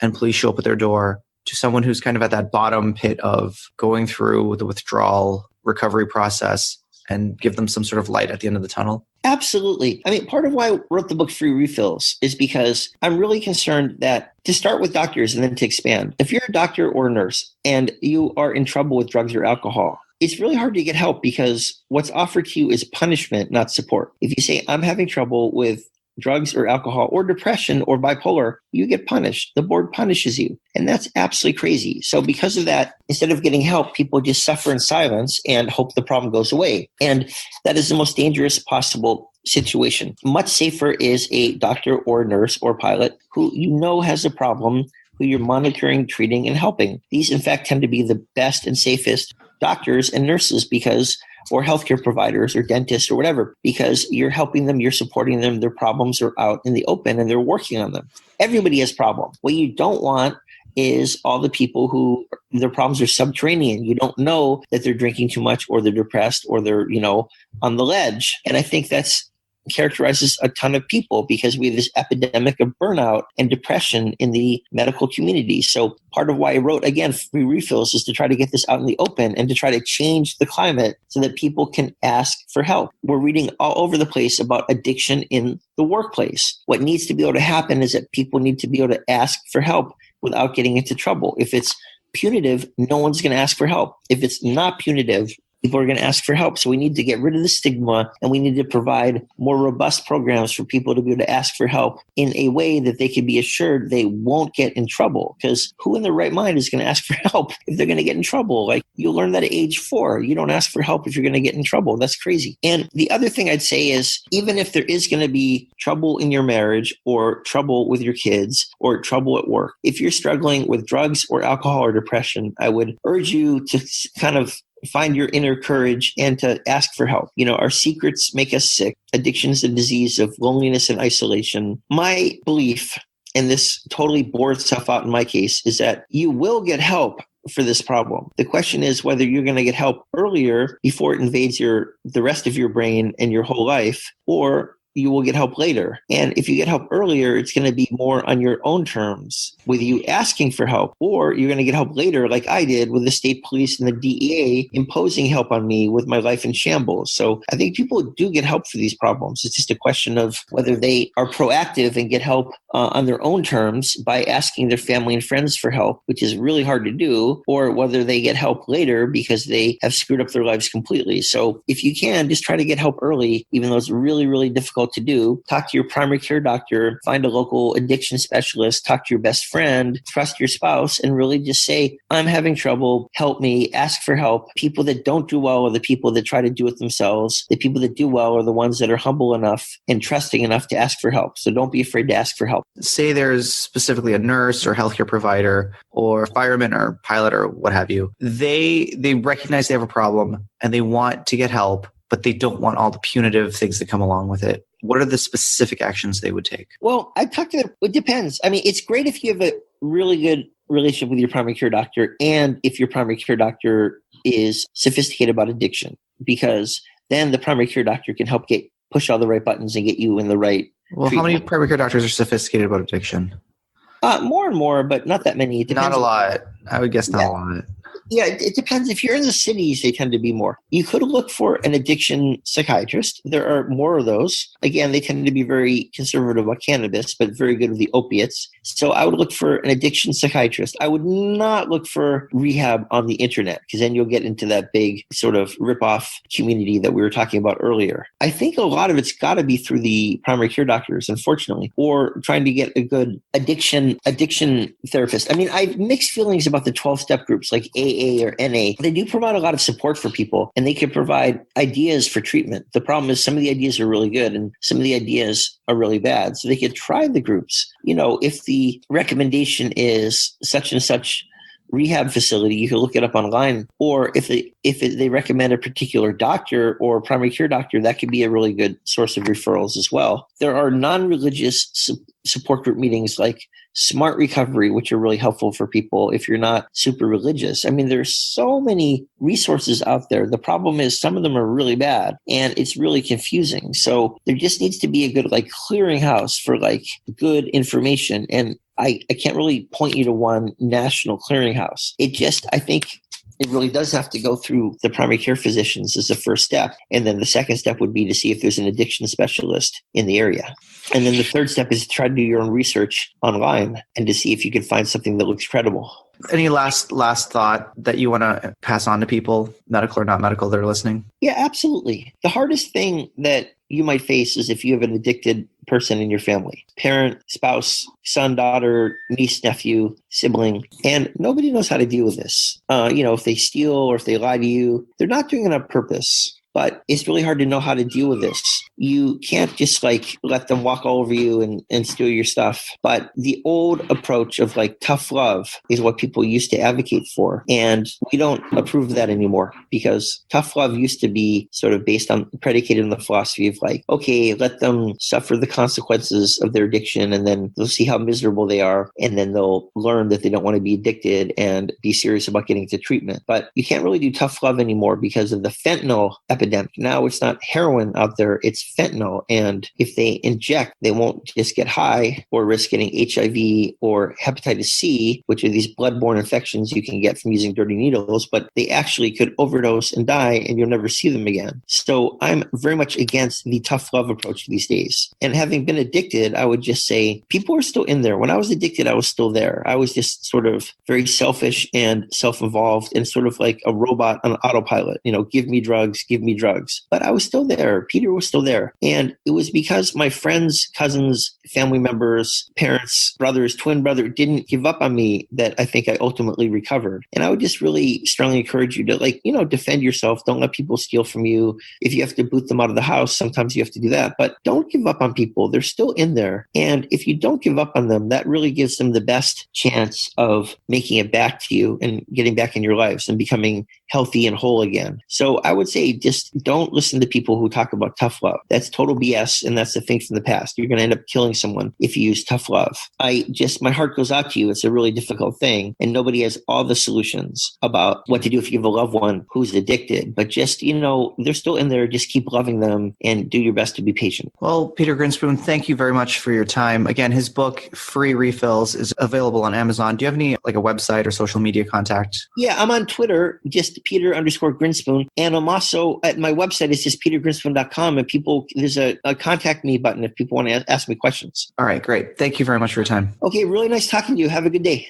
and police show up at their door, to someone who's kind of at that bottom pit of going through the withdrawal recovery process, and give them some sort of light at the end of the tunnel? Absolutely. I mean, part of why I wrote the book Free Refills is because I'm really concerned that to start with doctors and then to expand. If you're a doctor or a nurse and you are in trouble with drugs or alcohol, it's really hard to get help because what's offered to you is punishment, not support. If you say, I'm having trouble with drugs or alcohol or depression or bipolar, you get punished. The board punishes you. And that's absolutely crazy. So because of that, instead of getting help, people just suffer in silence and hope the problem goes away. And that is the most dangerous possible situation. Much safer is a doctor or nurse or pilot who you know has a problem, who you're monitoring, treating, and helping. These, in fact, tend to be the best and safest doctors and nurses or healthcare providers or dentists or whatever, because you're helping them, you're supporting them, their problems are out in the open and they're working on them. Everybody has problems. What you don't want is all the people who their problems are subterranean. You don't know that they're drinking too much or they're depressed or they're, on the ledge. And I think that's characterizes a ton of people because we have this epidemic of burnout and depression in the medical community. So part of why I wrote, again, Free Refills is to try to get this out in the open and to try to change the climate so that people can ask for help. We're reading all over the place about addiction in the workplace. What needs to be able to happen is that people need to be able to ask for help without getting into trouble. If it's punitive, no one's going to ask for help. If it's not punitive, people are going to ask for help. So we need to get rid of the stigma and we need to provide more robust programs for people to be able to ask for help in a way that they can be assured they won't get in trouble. Because who in their right mind is going to ask for help if they're going to get in trouble? Like, you'll learn that at age 4. You don't ask for help if you're going to get in trouble. That's crazy. And the other thing I'd say is, even if there is going to be trouble in your marriage or trouble with your kids or trouble at work, if you're struggling with drugs or alcohol or depression, I would urge you to kind of find your inner courage and to ask for help. Our secrets make us sick. Addiction is a disease of loneliness and isolation. My belief, and this totally bore itself out in my case, is that you will get help for this problem. The question is whether you're going to get help earlier before it invades the rest of your brain and your whole life, or you will get help later. And if you get help earlier, it's going to be more on your own terms with you asking for help, or you're going to get help later like I did with the state police and the DEA imposing help on me with my life in shambles. So I think people do get help for these problems. It's just a question of whether they are proactive and get help on their own terms by asking their family and friends for help, which is really hard to do, or whether they get help later because they have screwed up their lives completely. So if you can, just try to get help early, even though it's really, really difficult to do. Talk to your primary care doctor, find a local addiction specialist, talk to your best friend, trust your spouse, and really just say, I'm having trouble, help me, ask for help. People that don't do well are the people that try to do it themselves. The people that do well are the ones that are humble enough and trusting enough to ask for help. So don't be afraid to ask for help. Say there's specifically a nurse or healthcare provider or fireman or pilot or what have you. They recognize they have a problem and they want to get help, but they don't want all the punitive things that come along with it. What are the specific actions they would take? Well, I talked to them. It depends. I mean, it's great if you have a really good relationship with your primary care doctor and if your primary care doctor is sophisticated about addiction, because then the primary care doctor can help push all the right buttons and get you in the right treatment. How many primary care doctors are sophisticated about addiction? More and more, but not that many. Not a lot. I would guess not a lot. Yeah, it depends. If you're in the cities, they tend to be more. You could look for an addiction psychiatrist. There are more of those. Again, they tend to be very conservative about cannabis, but very good with the opiates. So I would look for an addiction psychiatrist. I would not look for rehab on the internet, because then you'll get into that big sort of rip-off community that we were talking about earlier. I think a lot of it's got to be through the primary care doctors, unfortunately, or trying to get a good addiction therapist. I mean, I have mixed feelings about the 12-step groups like AA AA or NA, they do provide a lot of support for people, and they can provide ideas for treatment. The problem is some of the ideas are really good and some of the ideas are really bad. So they could try the groups. If the recommendation is such and such rehab facility, you can look it up online. Or if they recommend a particular doctor or primary care doctor, that could be a really good source of referrals as well. There are non-religious support group meetings like Smart Recovery, which are really helpful for people if you're not super religious. I mean, there's so many resources out there. The problem is some of them are really bad and it's really confusing. So there just needs to be a good clearinghouse for good information. And I can't really point you to one national clearinghouse. I think it really does have to go through the primary care physicians as the first step. And then the second step would be to see if there's an addiction specialist in the area. And then the third step is to try to do your own research online and to see if you can find something that looks credible. Any last thought that you want to pass on to people, medical or not medical, that are listening? Yeah, absolutely. The hardest thing that you might face is if you have an addicted person in your family, parent, spouse, son, daughter, niece, nephew, sibling, and nobody knows how to deal with this. If they steal or if they lie to you, they're not doing it on purpose. But it's really hard to know how to deal with this. You can't just let them walk all over you and steal your stuff. But the old approach of tough love is what people used to advocate for. And we don't approve of that anymore because tough love used to be sort of predicated on the philosophy of okay, let them suffer the consequences of their addiction and then they'll see how miserable they are. And then they'll learn that they don't want to be addicted and be serious about getting to treatment. But you can't really do tough love anymore because of the fentanyl epidemic. Now it's not heroin out there, it's fentanyl. And if they inject, they won't just get high or risk getting HIV or hepatitis C, which are these bloodborne infections you can get from using dirty needles, but they actually could overdose and die and you'll never see them again. So I'm very much against the tough love approach these days. And having been addicted, I would just say people are still in there. When I was addicted, I was still there. I was just sort of very selfish and self-involved and sort of like a robot on autopilot, give me drugs. But I was still there. Peter was still there. And it was because my friends, cousins, family members, parents, brothers, twin brother didn't give up on me that I think I ultimately recovered. And I would just really strongly encourage you to defend yourself. Don't let people steal from you. If you have to boot them out of the house, sometimes you have to do that. But don't give up on people. They're still in there. And if you don't give up on them, that really gives them the best chance of making it back to you and getting back in your lives and becoming healthy and whole again. So I would say just don't listen to people who talk about tough love. That's total BS. And that's the thing from the past. You're going to end up killing someone if you use tough love. My heart goes out to you. It's a really difficult thing. And nobody has all the solutions about what to do if you have a loved one who's addicted. But just, they're still in there. Just keep loving them and do your best to be patient. Well, Peter Grinspoon, thank you very much for your time. Again, his book, Free Refills, is available on Amazon. Do you have any a website or social media contact? Yeah, I'm on Twitter, just Peter_Grinspoon. And I'm also at my website is just petergrinspoon.com. And there's a contact me button if people want to ask me questions. All right, great. Thank you very much for your time. Okay, really nice talking to you. Have a good day.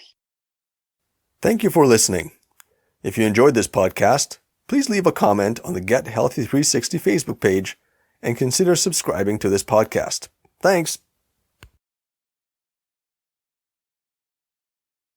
Thank you for listening. If you enjoyed this podcast, please leave a comment on the Get Healthy 360 Facebook page and consider subscribing to this podcast. Thanks.